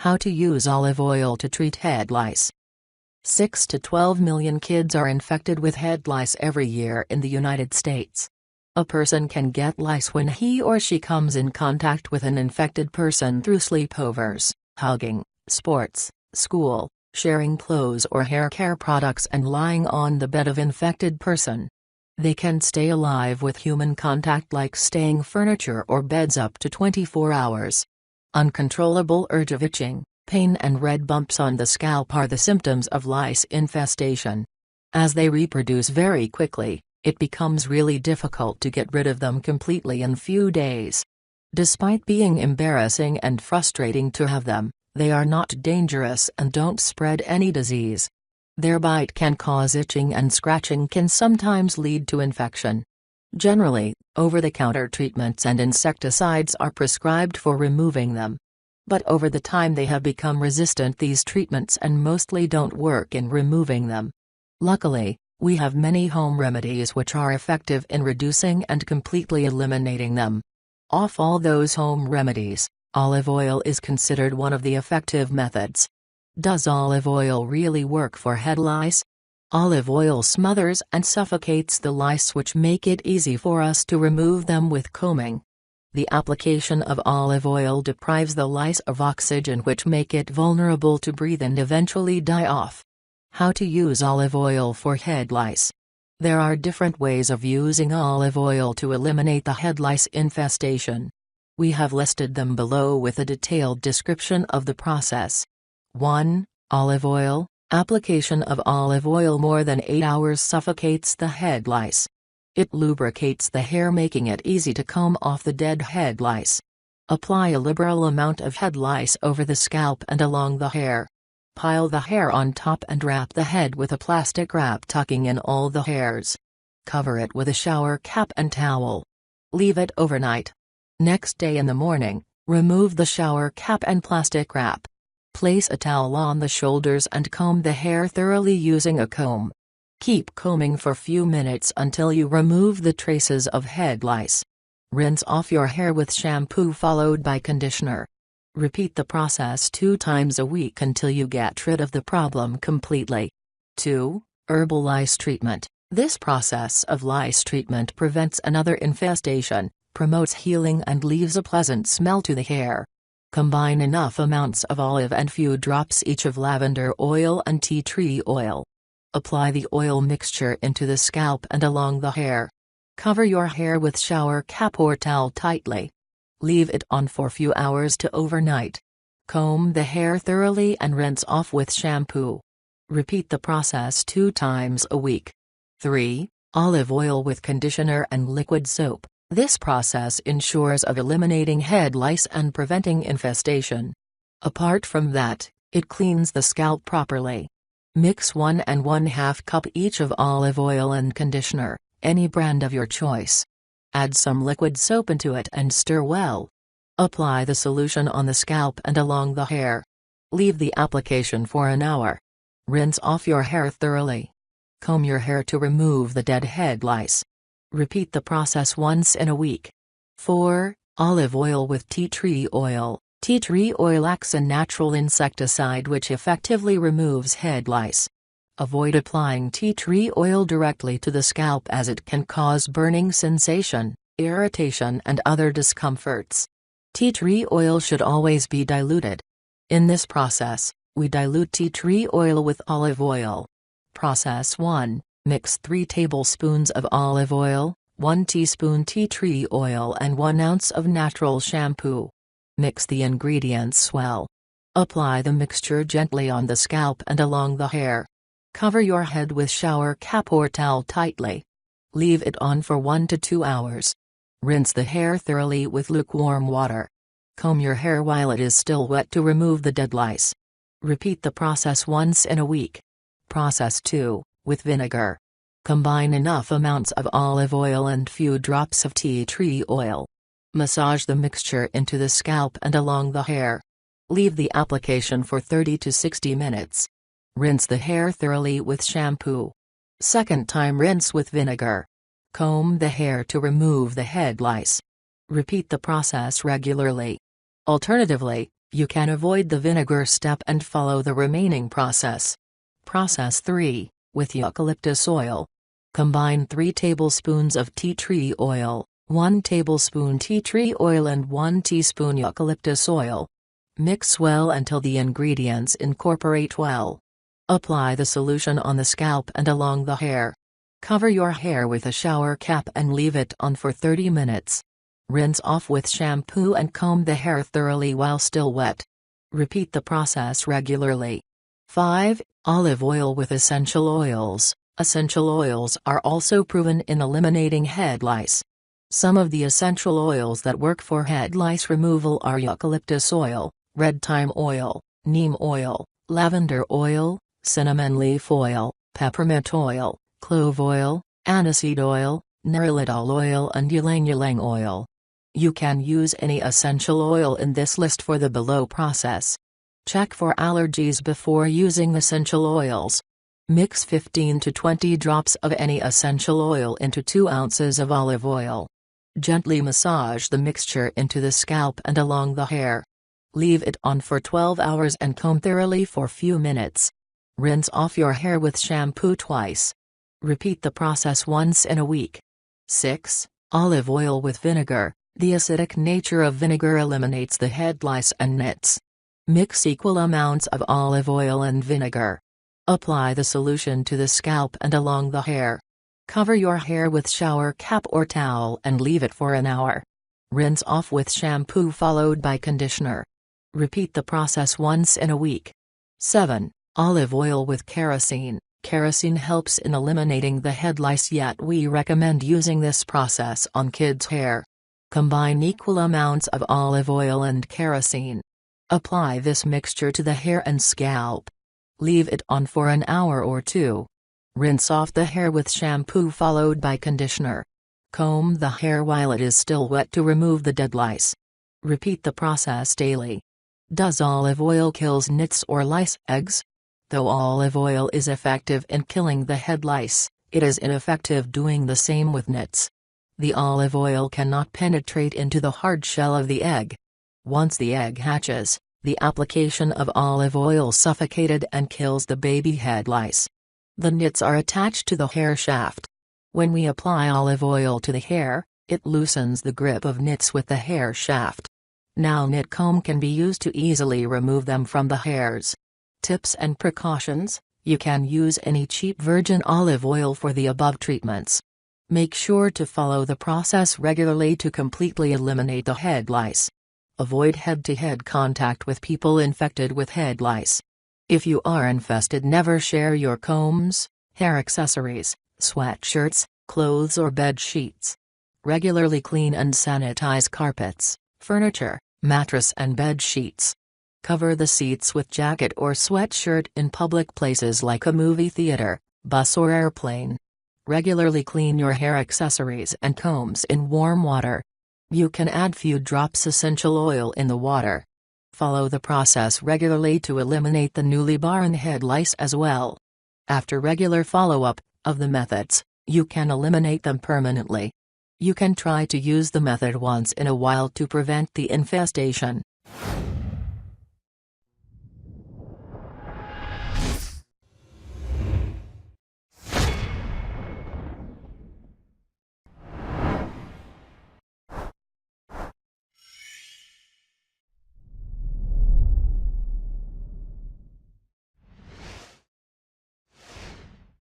How to use olive oil to treat head lice. 6 to 12 million kids are infected with head lice every year in the United States. A person can get lice when he or she comes in contact with an infected person through sleepovers, hugging, sports, school, sharing clothes or hair care products, and lying on the bed of infected person. They can stay alive with human contact, like staying furniture or beds, up to 24 hours. Uncontrollable urge of itching, pain and red bumps on the scalp are the symptoms of lice infestation. As they reproduce very quickly, it becomes really difficult to get rid of them completely in few days. Despite being embarrassing and frustrating to have them, they are not dangerous and don't spread any disease. Their bite can cause itching, and scratching can sometimes lead to infection. Generally, over-the-counter treatments and insecticides are prescribed for removing them. But over the time they have become resistant these treatments and mostly don't work in removing them. Luckily, we have many home remedies which are effective in reducing and completely eliminating them. Of all those home remedies, olive oil is considered one of the effective methods. Does olive oil really work for head lice? Olive oil smothers and suffocates the lice, which make it easy for us to remove them with combing. The application of olive oil deprives the lice of oxygen, which make it vulnerable to breathe and eventually die off. How to use olive oil for head lice. There are different ways of using olive oil to eliminate the head lice infestation. We have listed them below with a detailed description of the process. 1. Olive oil. Application of olive oil more than 8 hours suffocates the head lice. It lubricates the hair, making it easy to comb off the dead head lice. Apply a liberal amount of head lice over the scalp and along the hair. Pile the hair on top and wrap the head with a plastic wrap, tucking in all the hairs. Cover it with a shower cap and towel. Leave it overnight. Next day in the morning, remove the shower cap and plastic wrap. Place a towel on the shoulders and comb the hair thoroughly using a comb. Keep combing for few minutes until you remove the traces of head lice. Rinse off your hair with shampoo followed by conditioner. Repeat the process 2 times a week until you get rid of the problem completely. 2. Herbal lice treatment. This process of lice treatment prevents another infestation, promotes healing, and leaves a pleasant smell to the hair. Combine enough amounts of olive and few drops each of lavender oil and tea tree oil. Apply the oil mixture into the scalp and along the hair. Cover your hair with shower cap or towel tightly. Leave it on for few hours to overnight. Comb the hair thoroughly and rinse off with shampoo. Repeat the process 2 times a week. 3. Olive oil with conditioner and liquid soap. This process ensures of eliminating head lice and preventing infestation. Apart from that, it cleans the scalp properly. Mix 1 1/2 cup each of olive oil and conditioner, any brand of your choice. Add some liquid soap into it and stir well. Apply the solution on the scalp and along the hair. Leave the application for an hour. Rinse off your hair thoroughly. Comb your hair to remove the dead head lice. Repeat the process once in a week. 4. Olive oil with tea tree oil. Tea tree oil acts as a natural insecticide which effectively removes head lice. Avoid applying tea tree oil directly to the scalp, as it can cause burning sensation, irritation, and other discomforts. Tea tree oil should always be diluted. In this process, we dilute tea tree oil with olive oil. Process 1. Mix 3 tablespoons of olive oil, 1 teaspoon tea tree oil, and 1 ounce of natural shampoo. Mix the ingredients well. Apply the mixture gently on the scalp and along the hair. Cover your head with shower cap or towel tightly. Leave it on for 1 to 2 hours. Rinse the hair thoroughly with lukewarm water. Comb your hair while it is still wet to remove the dead lice. Repeat the process once in a week. Process 2. With vinegar. Combine enough amounts of olive oil and few drops of tea tree oil. Massage the mixture into the scalp and along the hair. Leave the application for 30 to 60 minutes. Rinse the hair thoroughly with shampoo. Second time rinse with vinegar. Comb the hair to remove the head lice. Repeat the process regularly. Alternatively, You can avoid the vinegar step and follow the remaining process. Process 3, with eucalyptus oil. Combine 3 tablespoons of tea tree oil, 1 tablespoon tea tree oil and 1 teaspoon eucalyptus oil. Mix well until the ingredients incorporate well. Apply the solution on the scalp and along the hair. Cover your hair with a shower cap and leave it on for 30 minutes. Rinse off with shampoo and comb the hair thoroughly while still wet. Repeat the process regularly. 5. Olive oil with essential oils. Essential oils are also proven in eliminating head lice. Some of the essential oils that work for head lice removal are eucalyptus oil, red thyme oil, neem oil, lavender oil, cinnamon leaf oil, peppermint oil, clove oil, aniseed oil, nerolidol oil and ylang-ylang oil. You can use any essential oil in this list for the below process. Check for allergies before using essential oils. Mix 15 to 20 drops of any essential oil into 2 ounces of olive oil. Gently massage the mixture into the scalp and along the hair. Leave it on for 12 hours and comb thoroughly for few minutes. Rinse off your hair with shampoo twice. Repeat the process once in a week. 6. Olive oil with vinegar. The acidic nature of vinegar eliminates the head lice and nits. Mix equal amounts of olive oil and vinegar. Apply the solution to the scalp and along the hair. Cover your hair with shower cap or towel and leave it for an hour. Rinse off with shampoo followed by conditioner. Repeat the process once in a week. 7. Olive oil with kerosene. Kerosene helps in eliminating the head lice, yet we recommend using this process on kids' hair. Combine equal amounts of olive oil and kerosene. Apply this mixture to the hair and scalp. Leave it on for an hour or 2. Rinse off the hair with shampoo followed by conditioner. Comb the hair while it is still wet to remove the dead lice. Repeat the process daily. Does olive oil kills nits or lice eggs? Though olive oil is effective in killing the head lice, it is ineffective doing the same with nits. The olive oil cannot penetrate into the hard shell of the egg. Once the egg hatches, the application of olive oil suffocated and kills the baby head lice. The nits are attached to the hair shaft. When we apply olive oil to the hair, it loosens the grip of nits with the hair shaft. Now nit comb can be used to easily remove them from the hairs. Tips and precautions: you can use any cheap virgin olive oil for the above treatments. Make sure to follow the process regularly to completely eliminate the head lice. Avoid head-to-head contact with people infected with head lice. If you are infested, never share your combs, hair accessories, sweatshirts, clothes or bed sheets. Regularly clean and sanitize carpets, furniture, mattress and bed sheets. Cover the seats with jacket or sweatshirt in public places like a movie theater, bus or airplane. Regularly clean your hair accessories and combs in warm water. You can add few drops essential oil in the water. Follow the process regularly to eliminate the newly born head lice as well. After regular follow-up of the methods, you can eliminate them permanently. You can try to use the method once in a while to prevent the infestation.